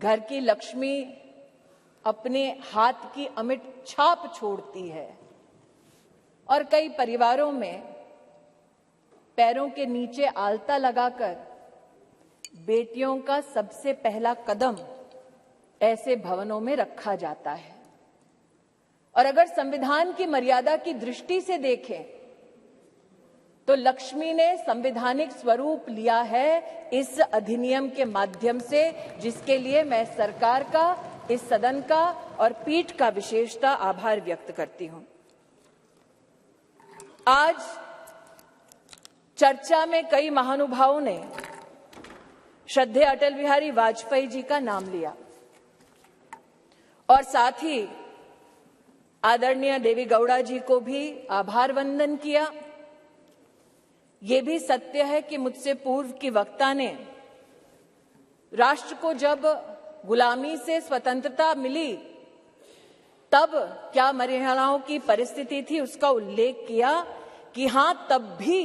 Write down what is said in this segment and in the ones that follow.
घर की लक्ष्मी अपने हाथ की अमिट छाप छोड़ती है और कई परिवारों में पैरों के नीचे आलता लगाकर बेटियों का सबसे पहला कदम ऐसे भवनों में रखा जाता है। और अगर संविधान की मर्यादा की दृष्टि से देखें तो लक्ष्मी ने संवैधानिक स्वरूप लिया है इस अधिनियम के माध्यम से, जिसके लिए मैं सरकार का, इस सदन का और पीठ का विशेषता आभार व्यक्त करती हूं। आज चर्चा में कई महानुभावों ने श्रद्धेय अटल बिहारी वाजपेयी जी का नाम लिया और साथ ही आदरणीय देवी गौड़ा जी को भी आभार वंदन किया। ये भी सत्य है कि मुझसे पूर्व की वक्ता ने राष्ट्र को जब गुलामी से स्वतंत्रता मिली तब क्या महिलाओं की परिस्थिति थी उसका उल्लेख किया कि हां, तब भी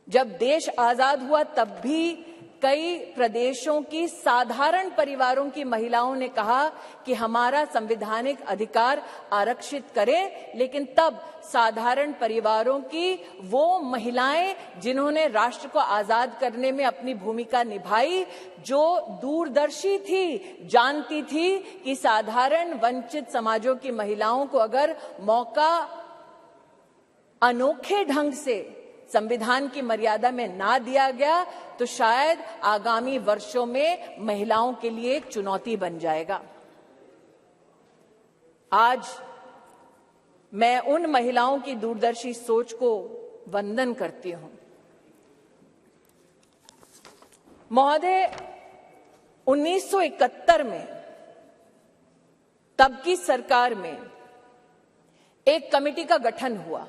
जब देश आजाद हुआ तब भी कई प्रदेशों की साधारण परिवारों की महिलाओं ने कहा कि हमारा संवैधानिक अधिकार आरक्षित करें, लेकिन तब साधारण परिवारों की वो महिलाएं जिन्होंने राष्ट्र को आजाद करने में अपनी भूमिका निभाई, जो दूरदर्शी थी, जानती थी कि साधारण वंचित समाजों की महिलाओं को अगर मौका अनोखे ढंग से संविधान की मर्यादा में ना दिया गया तो शायद आगामी वर्षों में महिलाओं के लिए एक चुनौती बन जाएगा। आज मैं उन महिलाओं की दूरदर्शी सोच को वंदन करती हूं। महोदय, 1971 में तब की सरकार में एक कमेटी का गठन हुआ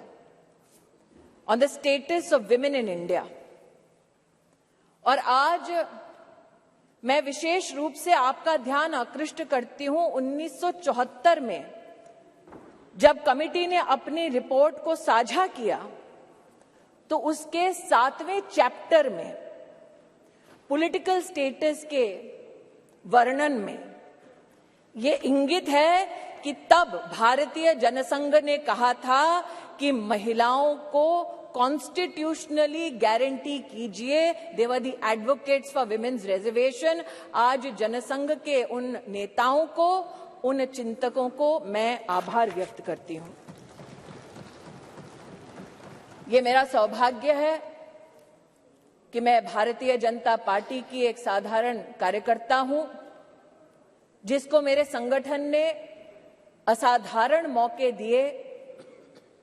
on the status of women in India, और आज मैं विशेष रूप से आपका ध्यान आकृष्ट करती हूं 1974 में जब कमेटी ने अपनी रिपोर्ट को साझा किया तो उसके 7वें चैप्टर में पॉलिटिकल स्टेटस के वर्णन में ये इंगित है कि तब भारतीय जनसंघ ने कहा था कि महिलाओं को कॉन्स्टिट्यूशनली गारंटी कीजिए। They were the advocates for women's reservation. आज जनसंघ के उन नेताओं को, उन चिंतकों को मैं आभार व्यक्त करती हूं। ये मेरा सौभाग्य है कि मैं भारतीय जनता पार्टी की एक साधारण कार्यकर्ता हूं, जिसको मेरे संगठन ने असाधारण मौके दिए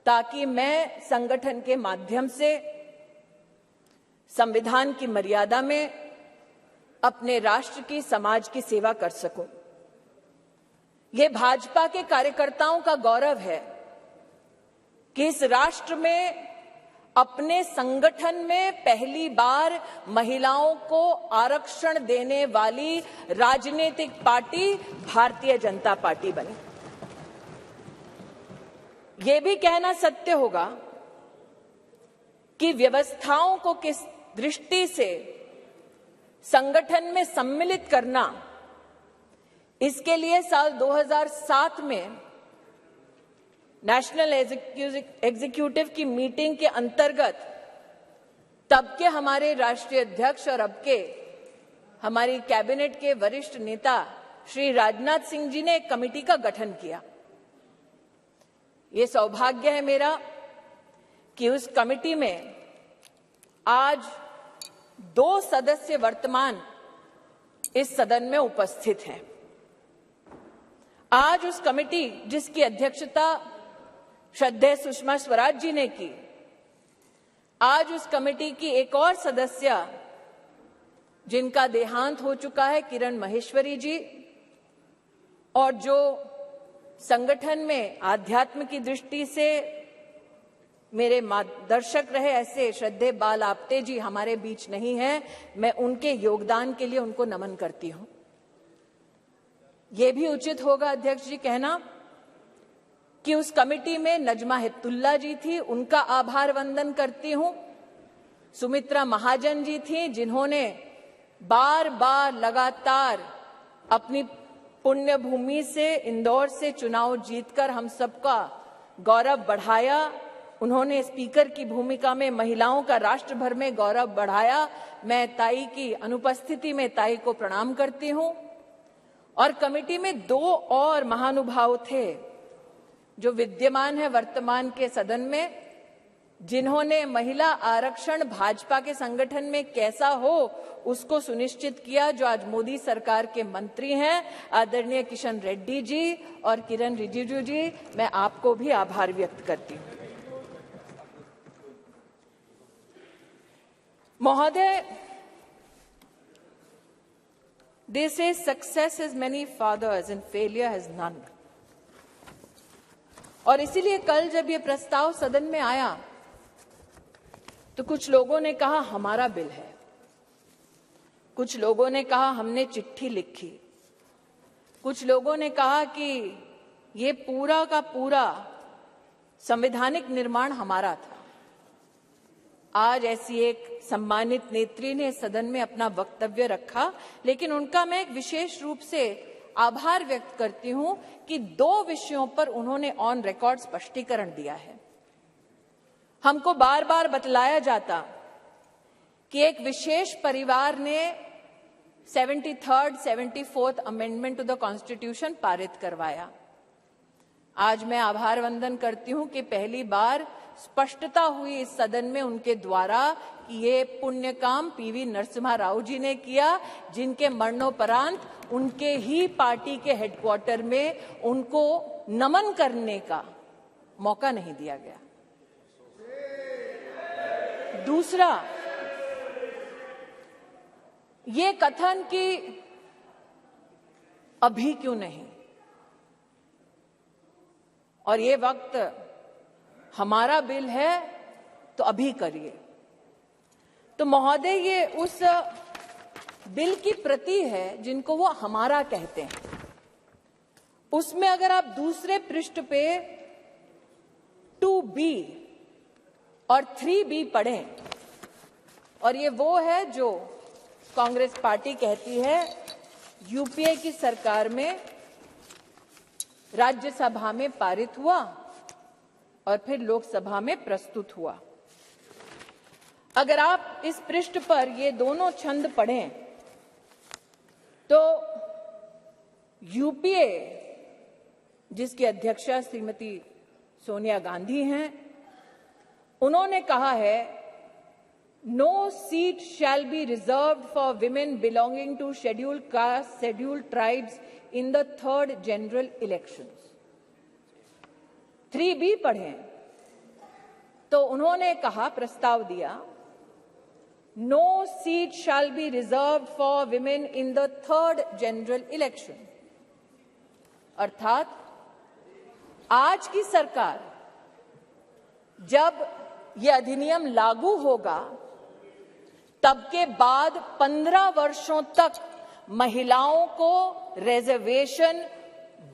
ताकि मैं संगठन के माध्यम से संविधान की मर्यादा में अपने राष्ट्र की, समाज की सेवा कर सकूं। ये भाजपा के कार्यकर्ताओं का गौरव है कि इस राष्ट्र में अपने संगठन में पहली बार महिलाओं को आरक्षण देने वाली राजनीतिक पार्टी भारतीय जनता पार्टी बनी। ये भी कहना सत्य होगा कि व्यवस्थाओं को किस दृष्टि से संगठन में सम्मिलित करना, इसके लिए साल 2007 में नेशनल एग्जीक्यूटिव की मीटिंग के अंतर्गत तब के हमारे राष्ट्रीय अध्यक्ष और अब के हमारी कैबिनेट के वरिष्ठ नेता श्री राजनाथ सिंह जी ने एक कमेटी का गठन किया। ये सौभाग्य है मेरा कि उस कमेटी में आज 2 सदस्य वर्तमान इस सदन में उपस्थित हैं। आज उस कमेटी जिसकी अध्यक्षता श्रद्धेय सुषमा स्वराज जी ने की, आज उस कमेटी की एक और सदस्य जिनका देहांत हो चुका है, किरण माहेश्वरी जी, और जो संगठन में आध्यात्म की दृष्टि से मेरे मार्गदर्शक रहे, ऐसे श्रद्धेय बाल आपटे जी हमारे बीच नहीं हैं। मैं उनके योगदान के लिए उनको नमन करती हूं। यह भी उचित होगा अध्यक्ष जी कहना कि उस कमेटी में नजमा हिप्तुल्ला जी थी, उनका आभार वंदन करती हूं। सुमित्रा महाजन जी थी, जिन्होंने बार बार लगातार अपनी पुण्य भूमि से इंदौर से चुनाव जीतकर हम सबका गौरव बढ़ाया। उन्होंने स्पीकर की भूमिका में महिलाओं का राष्ट्र भर में गौरव बढ़ाया। मैं ताई की अनुपस्थिति में ताई को प्रणाम करती हूं। और कमेटी में 2 और महानुभाव थे जो विद्यमान है वर्तमान के सदन में, जिन्होंने महिला आरक्षण भाजपा के संगठन में कैसा हो उसको सुनिश्चित किया, जो आज मोदी सरकार के मंत्री हैं, आदरणीय किशन रेड्डी जी और किरण रिजिजू जी। मैं आपको भी आभार व्यक्त करती हूं। महोदय, they say success has many fathers and failure has none। और इसीलिए कल जब ये प्रस्ताव सदन में आया तो कुछ लोगों ने कहा हमारा बिल है, कुछ लोगों ने कहा हमने चिट्ठी लिखी, कुछ लोगों ने कहा कि ये पूरा का पूरा संवैधानिक निर्माण हमारा था। आज ऐसी एक सम्मानित नेत्री ने सदन में अपना वक्तव्य रखा, लेकिन उनका मैं एक विशेष रूप से आभार व्यक्त करती हूं कि 2 विषयों पर उन्होंने ऑन रिकॉर्ड स्पष्टीकरण दिया है। हमको बार बार बतलाया जाता कि एक विशेष परिवार ने 73rd 74th amendment to the constitution पारित करवाया। आज मैं आभार वंदन करती हूं कि पहली बार स्पष्टता हुई इस सदन में उनके द्वारा कि ये पुण्य काम पीवी नरसिम्हा राव जी ने किया, जिनके मरणोपरांत उनके ही पार्टी के हेडक्वार्टर में उनको नमन करने का मौका नहीं दिया गया। दूसरा, ये कथन कि अभी क्यों नहीं और ये वक्त हमारा बिल है तो अभी करिए। तो महोदय, ये उस बिल की प्रति है जिनको वो हमारा कहते हैं। उसमें अगर आप दूसरे पृष्ठ पे 2B और 3B पढ़ें, और ये वो है जो कांग्रेस पार्टी कहती है यूपीए की सरकार में राज्यसभा में पारित हुआ और फिर लोकसभा में प्रस्तुत हुआ। अगर आप इस पृष्ठ पर ये दोनों छंद पढ़ें तो यूपीए, जिसकी अध्यक्षा श्रीमती सोनिया गांधी हैं, उन्होंने कहा है no seat shall be reserved for women belonging to scheduled caste scheduled tribes in the 3rd general elections. 3B पढ़ें तो उन्होंने कहा, प्रस्ताव दिया, no seat shall be reserved for women in the 3rd general election. अर्थात आज की सरकार जब ये अधिनियम लागू होगा तब के बाद 15 वर्षों तक महिलाओं को रिजर्वेशन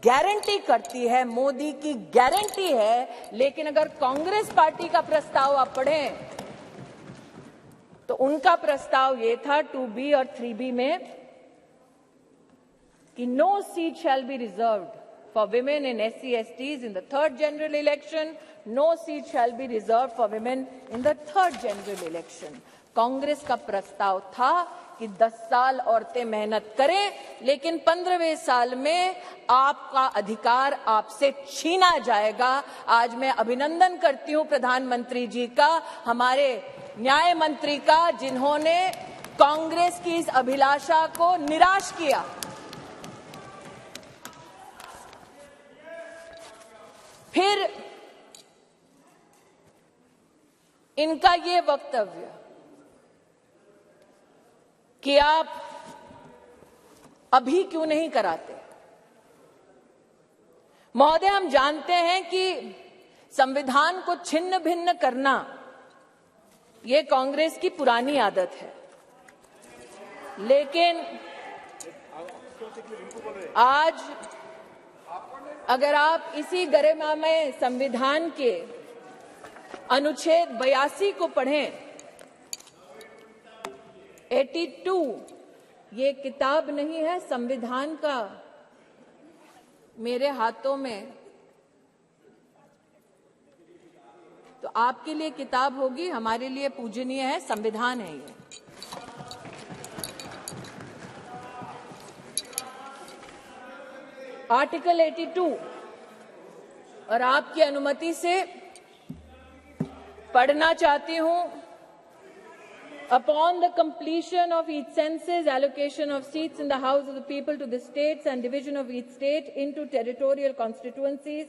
गारंटी करती है, मोदी की गारंटी है। लेकिन अगर कांग्रेस पार्टी का प्रस्ताव आप पढ़ें तो उनका प्रस्ताव ये था 2B और 3B में कि no seat shall be reserved for women in SC/STs in the 3rd general election, no seat shall be reserved for women in the 3rd general election। Congress का प्रस्ताव था कि 10 साल औरतें मेहनत करें, लेकिन 15वें साल में आपका अधिकार आपसे छीना जाएगा। आज मैं अभिनंदन करती हूं प्रधानमंत्री जी का, हमारे न्याय मंत्री का, जिन्होंने कांग्रेस की इस अभिलाषा को निराश किया। फिर इनका ये वक्तव्य कि आप अभी क्यों नहीं कराते। महोदय, हम जानते हैं कि संविधान को छिन्न भिन्न करना ये कांग्रेस की पुरानी आदत है, लेकिन आज अगर आप इसी गरिमामय संविधान के अनुच्छेद 82 को पढ़ें, 82 ये किताब नहीं है संविधान का मेरे हाथों में, तो आपके लिए किताब होगी, हमारे लिए पूजनीय है, संविधान है ये। आर्टिकल 82 और आपकी अनुमति से पढ़ना चाहती हूं। Upon the completion of each census, allocation of seats in the House of the People to the states and division of each state into territorial constituencies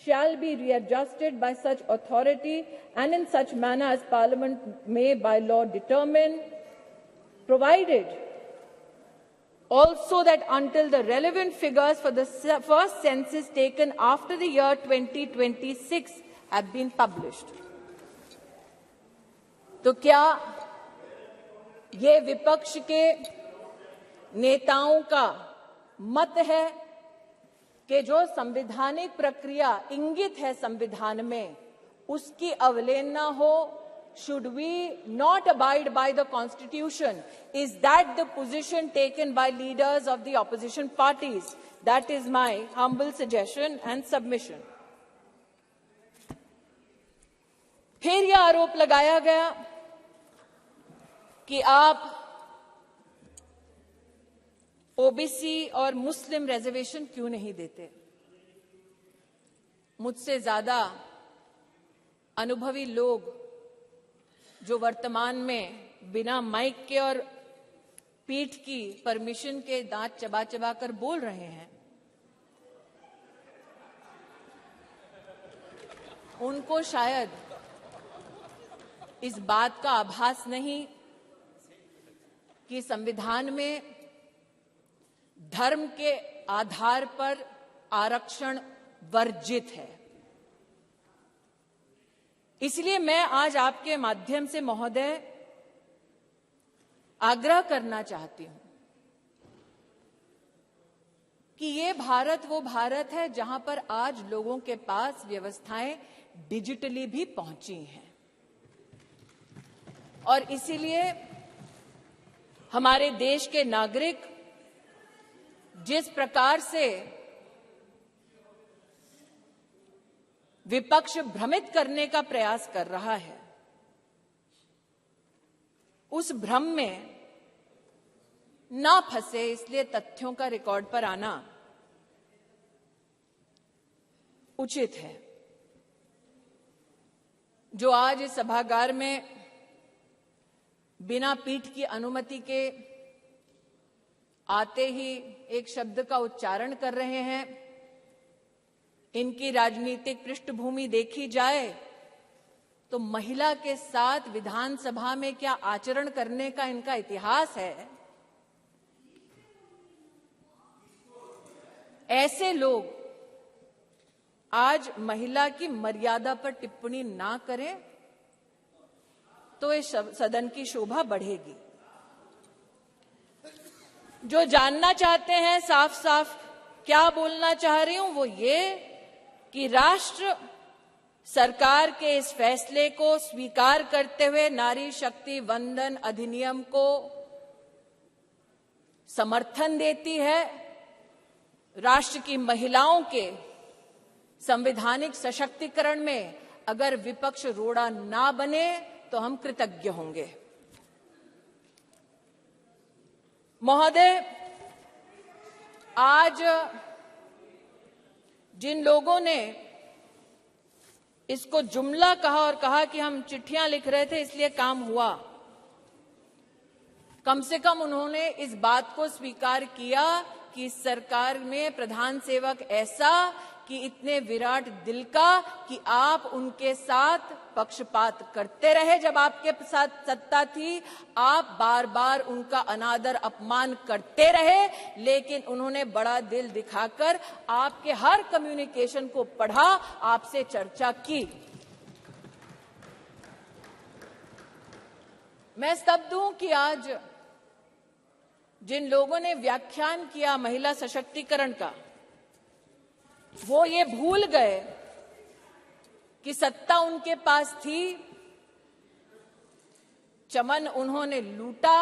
shall be readjusted by such authority and in such manner as Parliament may by law determine, provided also that until the relevant figures for the first census taken after the year 2026 have been published. तो क्या ये विपक्ष के नेताओं का मत है कि जो संवैधानिक प्रक्रिया इंगित है संविधान में उसकी अवहेलना हो? Should we not abide by the Constitution? Is that the position taken by leaders of the opposition parties? That is my humble suggestion and submission. फिर यह आरोप लगाया गया कि आप ओबीसी और मुस्लिम रिजर्वेशन क्यों नहीं देते? मुझसे ज्यादा अनुभवी लोग जो वर्तमान में बिना माइक के और पीठ की परमिशन के दांत चबा चबा कर बोल रहे हैं, उनको शायद इस बात का आभास नहीं कि संविधान में धर्म के आधार पर आरक्षण वर्जित है। इसलिए मैं आज आपके माध्यम से महोदय आग्रह करना चाहती हूं कि ये भारत वो भारत है जहां पर आज लोगों के पास व्यवस्थाएं डिजिटली भी पहुंची हैं और इसीलिए हमारे देश के नागरिक जिस प्रकार से विपक्ष भ्रमित करने का प्रयास कर रहा है, उस भ्रम में ना फंसे, इसलिए तथ्यों का रिकॉर्ड पर आना उचित है। जो आज इस सभागार में बिना पीठ की अनुमति के आते ही एक शब्द का उच्चारण कर रहे हैं, इनकी राजनीतिक पृष्ठभूमि देखी जाए तो महिला के साथ विधानसभा में क्या आचरण करने का इनका इतिहास है। ऐसे लोग आज महिला की मर्यादा पर टिप्पणी ना करें तो इस सदन की शोभा बढ़ेगी। जो जानना चाहते हैं साफ साफ क्या बोलना चाह रही हूं, वो ये कि राष्ट्र सरकार के इस फैसले को स्वीकार करते हुए नारी शक्ति वंदन अधिनियम को समर्थन देती है। राष्ट्र की महिलाओं के संवैधानिक सशक्तिकरण में अगर विपक्ष रोड़ा ना बने तो हम कृतज्ञ होंगे। महोदय, आज जिन लोगों ने इसको जुमला कहा और कहा कि हम चिट्ठियां लिख रहे थे इसलिए काम हुआ, कम से कम उन्होंने इस बात को स्वीकार किया कि सरकार में प्रधान सेवक ऐसा कि इतने विराट दिल का कि आप उनके साथ पक्षपात करते रहे। जब आपके साथ सत्ता थी आप बार बार उनका अनादर अपमान करते रहे, लेकिन उन्होंने बड़ा दिल दिखाकर आपके हर कम्युनिकेशन को पढ़ा, आपसे चर्चा की। मैं स्तब्ध हूं कि आज जिन लोगों ने व्याख्यान किया महिला सशक्तिकरण का, वो ये भूल गए कि सत्ता उनके पास थी, चमन उन्होंने लूटा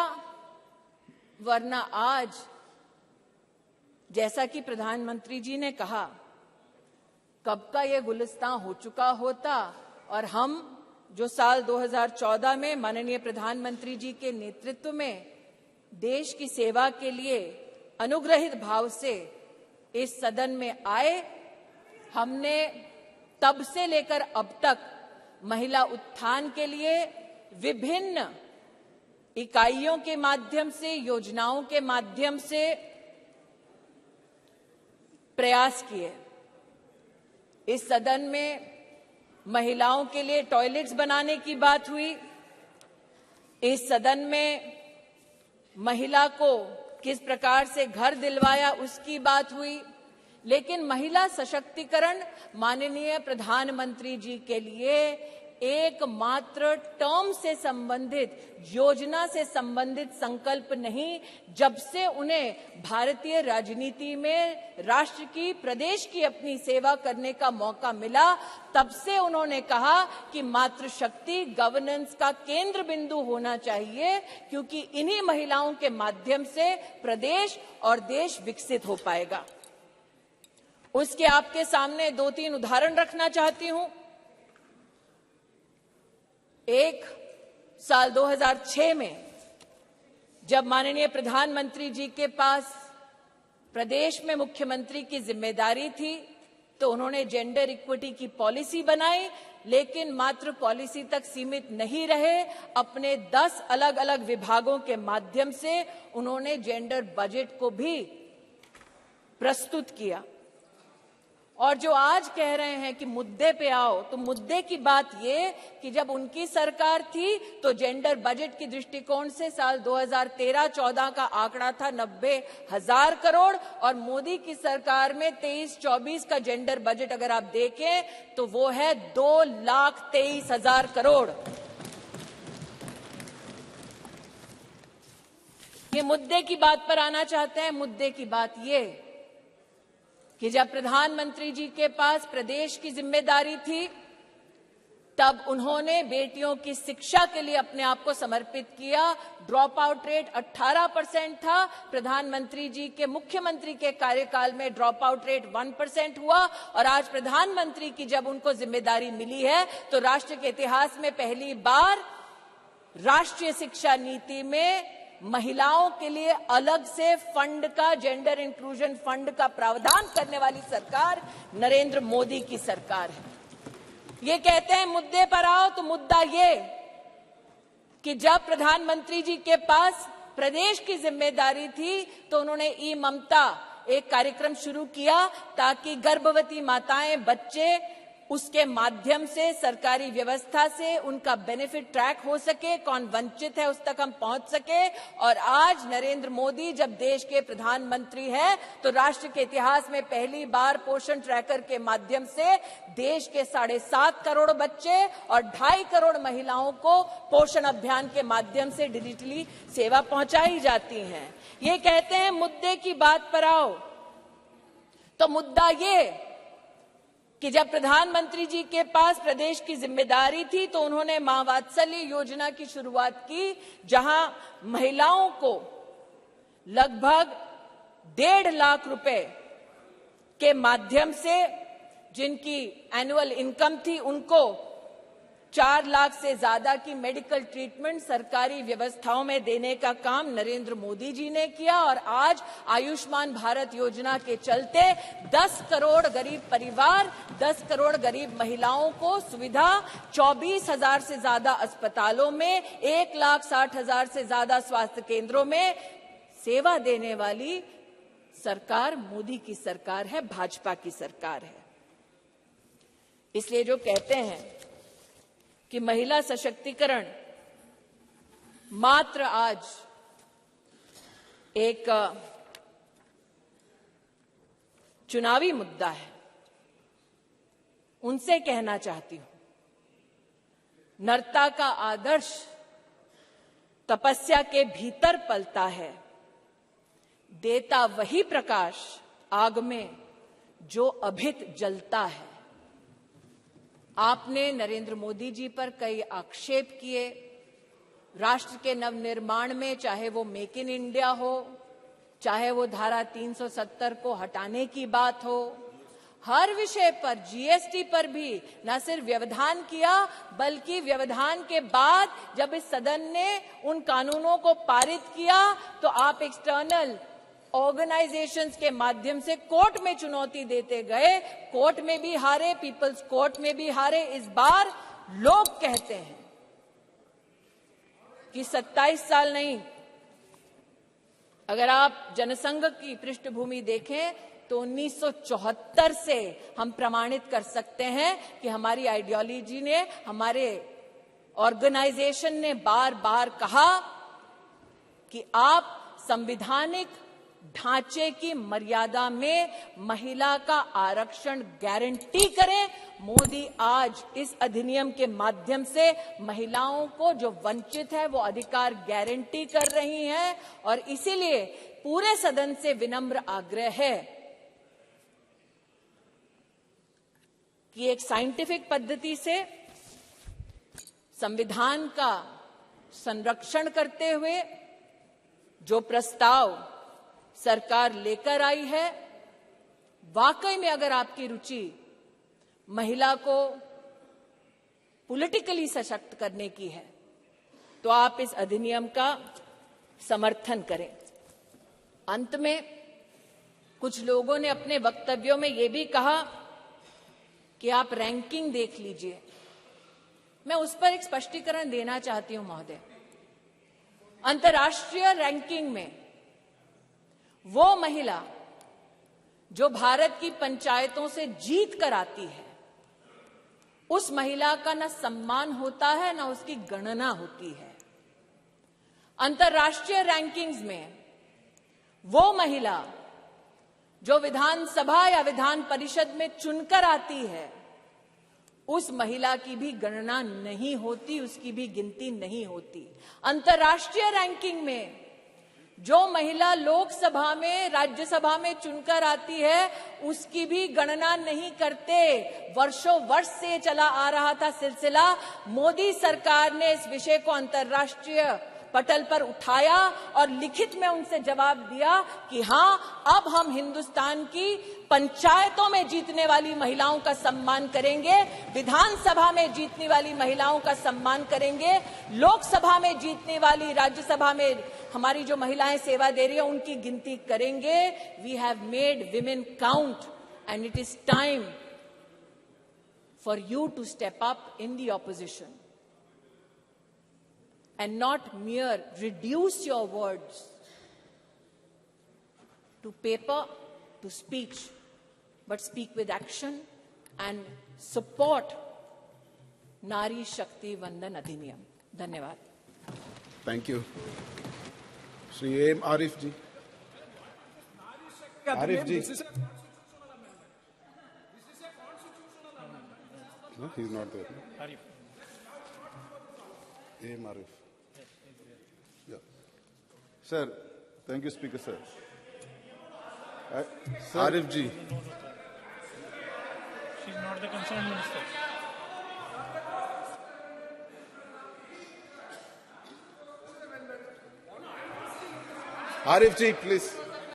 वरना आज जैसा कि प्रधानमंत्री जी ने कहा, कब का ये गुलिस्तान हो चुका होता और हम जो साल 2014 में माननीय प्रधानमंत्री जी के नेतृत्व में देश की सेवा के लिए अनुग्रहित भाव से इस सदन में आए, हमने तब से लेकर अब तक महिला उत्थान के लिए विभिन्न इकाइयों के माध्यम से, योजनाओं के माध्यम से प्रयास किए। इस सदन में महिलाओं के लिए टॉयलेट्स बनाने की बात हुई। इस सदन में महिला को किस प्रकार से घर दिलवाया उसकी बात हुई। लेकिन महिला सशक्तिकरण माननीय प्रधानमंत्री जी के लिए एकमात्र टर्म से संबंधित, योजना से संबंधित संकल्प नहीं। जब से उन्हें भारतीय राजनीति में राष्ट्र की, प्रदेश की अपनी सेवा करने का मौका मिला, तब से उन्होंने कहा कि मातृशक्ति गवर्नेंस का केंद्र बिंदु होना चाहिए, क्योंकि इन्हीं महिलाओं के माध्यम से प्रदेश और देश विकसित हो पाएगा। उसके आपके सामने 2-3 उदाहरण रखना चाहती हूं। एक, साल 2006 में जब माननीय प्रधानमंत्री जी के पास प्रदेश में मुख्यमंत्री की जिम्मेदारी थी, तो उन्होंने जेंडर इक्विटी की पॉलिसी बनाई, लेकिन मात्र पॉलिसी तक सीमित नहीं रहे। अपने 10 अलग अलग विभागों के माध्यम से उन्होंने जेंडर बजट को भी प्रस्तुत किया। और जो आज कह रहे हैं कि मुद्दे पे आओ, तो मुद्दे की बात ये कि जब उनकी सरकार थी तो जेंडर बजट की दृष्टिकोण से साल 2013-14 का आंकड़ा था 90,000 करोड़ और मोदी की सरकार में 23-24 का जेंडर बजट अगर आप देखें तो वो है 2,23,000 करोड़। ये मुद्दे की बात पर आना चाहते हैं। मुद्दे की बात ये कि जब प्रधानमंत्री जी के पास प्रदेश की जिम्मेदारी थी, तब उन्होंने बेटियों की शिक्षा के लिए अपने आप को समर्पित किया। ड्रॉप आउट रेट 18% था। प्रधानमंत्री जी के, मुख्यमंत्री के कार्यकाल में ड्रॉप आउट रेट 1% हुआ और आज प्रधानमंत्री की जब उनको जिम्मेदारी मिली है तो राष्ट्र के इतिहास में पहली बार राष्ट्रीय शिक्षा नीति में महिलाओं के लिए अलग से फंड का, जेंडर इंक्लूजन फंड का प्रावधान करने वाली सरकार नरेंद्र मोदी की सरकार है। ये कहते हैं मुद्दे पर आओ, तो मुद्दा ये कि जब प्रधानमंत्री जी के पास प्रदेश की जिम्मेदारी थी तो उन्होंने ई ममता एक कार्यक्रम शुरू किया ताकि गर्भवती माताएं, बच्चे, उसके माध्यम से सरकारी व्यवस्था से उनका बेनिफिट ट्रैक हो सके, कौन वंचित है उस तक हम पहुंच सके। और आज नरेंद्र मोदी जब देश के प्रधानमंत्री हैं तो राष्ट्र के इतिहास में पहली बार पोषण ट्रैकर के माध्यम से देश के 7.5 करोड़ बच्चे और 2.5 करोड़ महिलाओं को पोषण अभियान के माध्यम से डिजिटली सेवा पहुंचाई जाती है। ये कहते हैं मुद्दे की बात पर आओ, तो मुद्दा ये कि जब प्रधानमंत्री जी के पास प्रदेश की जिम्मेदारी थी तो उन्होंने मां वात्सल्य योजना की शुरुआत की, जहां महिलाओं को लगभग 1.5 लाख रुपए के माध्यम से, जिनकी एनुअल इनकम थी, उनको 4 लाख से ज्यादा की मेडिकल ट्रीटमेंट सरकारी व्यवस्थाओं में देने का काम नरेंद्र मोदी जी ने किया। और आज आयुष्मान भारत योजना के चलते 10 करोड़ गरीब परिवार, 10 करोड़ गरीब महिलाओं को सुविधा, 24,000 से ज्यादा अस्पतालों में, 1,60,000 से ज्यादा स्वास्थ्य केंद्रों में सेवा देने वाली सरकार मोदी की सरकार है, भाजपा की सरकार है। इसलिए जो कहते हैं कि महिला सशक्तिकरण मात्र आज एक चुनावी मुद्दा है, उनसे कहना चाहती हूं, नरता का आदर्श तपस्या के भीतर पलता है, देता वही प्रकाश आग में जो अभित जलता है। आपने नरेंद्र मोदी जी पर कई आक्षेप किए, राष्ट्र के नवनिर्माण में, चाहे वो मेक इन इंडिया हो, चाहे वो धारा 370 को हटाने की बात हो, हर विषय पर, जीएसटी पर भी न सिर्फ व्यवधान किया, बल्कि व्यवधान के बाद जब इस सदन ने उन कानूनों को पारित किया तो आप एक्सटर्नल ऑर्गेनाइजेशंस के माध्यम से कोर्ट में चुनौती देते गए। कोर्ट में भी हारे, पीपल्स कोर्ट में भी हारे। इस बार लोग कहते हैं कि 27 साल नहीं, अगर आप जनसंघ की पृष्ठभूमि देखें तो 1974 से हम प्रमाणित कर सकते हैं कि हमारी आइडियोलॉजी ने, हमारे ऑर्गेनाइजेशन ने बार बार कहा कि आप संवैधानिक ढांचे की मर्यादा में महिला का आरक्षण गारंटी करें। मोदी आज इस अधिनियम के माध्यम से महिलाओं को जो वंचित है वो अधिकार गारंटी कर रही हैं, और इसीलिए पूरे सदन से विनम्र आग्रह है कि एक साइंटिफिक पद्धति से संविधान का संरक्षण करते हुए जो प्रस्ताव सरकार लेकर आई है, वाकई में अगर आपकी रुचि महिला को पॉलिटिकली सशक्त करने की है तो आप इस अधिनियम का समर्थन करें। अंत में कुछ लोगों ने अपने वक्तव्यों में यह भी कहा कि आप रैंकिंग देख लीजिए। मैं उस पर एक स्पष्टीकरण देना चाहती हूं महोदय। अंतर्राष्ट्रीय रैंकिंग में वो महिला जो भारत की पंचायतों से जीत कर आती है, उस महिला का न सम्मान होता है न उसकी गणना होती है। अंतर्राष्ट्रीय रैंकिंग्स में वो महिला जो विधानसभा या विधान परिषद में चुनकर आती है, उस महिला की भी गणना नहीं होती, उसकी भी गिनती नहीं होती। अंतर्राष्ट्रीय रैंकिंग में जो महिला लोकसभा में, राज्यसभा में चुनकर आती है, उसकी भी गणना नहीं करते। वर्षों वर्ष से चला आ रहा था सिलसिला। मोदी सरकार ने इस विषय को अंतर्राष्ट्रीय पटल पर उठाया और लिखित में उनसे जवाब दिया कि हां, अब हम हिंदुस्तान की पंचायतों में जीतने वाली महिलाओं का सम्मान करेंगे, विधानसभा में जीतने वाली महिलाओं का सम्मान करेंगे, लोकसभा में जीतने वाली, राज्यसभा में हमारी जो महिलाएं सेवा दे रही है उनकी गिनती करेंगे। We have made women count and it is time for you to step up in the opposition and not mere reduce your words to paper, to speech, but speak with action and support Nari Shakti Vandan Adhiniyam. धन्यवाद। Thank you. Shri A. Arif ji. Arif ji. No, he's not there. Arif. A. Arif. Yeah. Sir, thank you, Speaker, sir. Sir. Arif ji. She's not the concerned minister. Arif ji, please.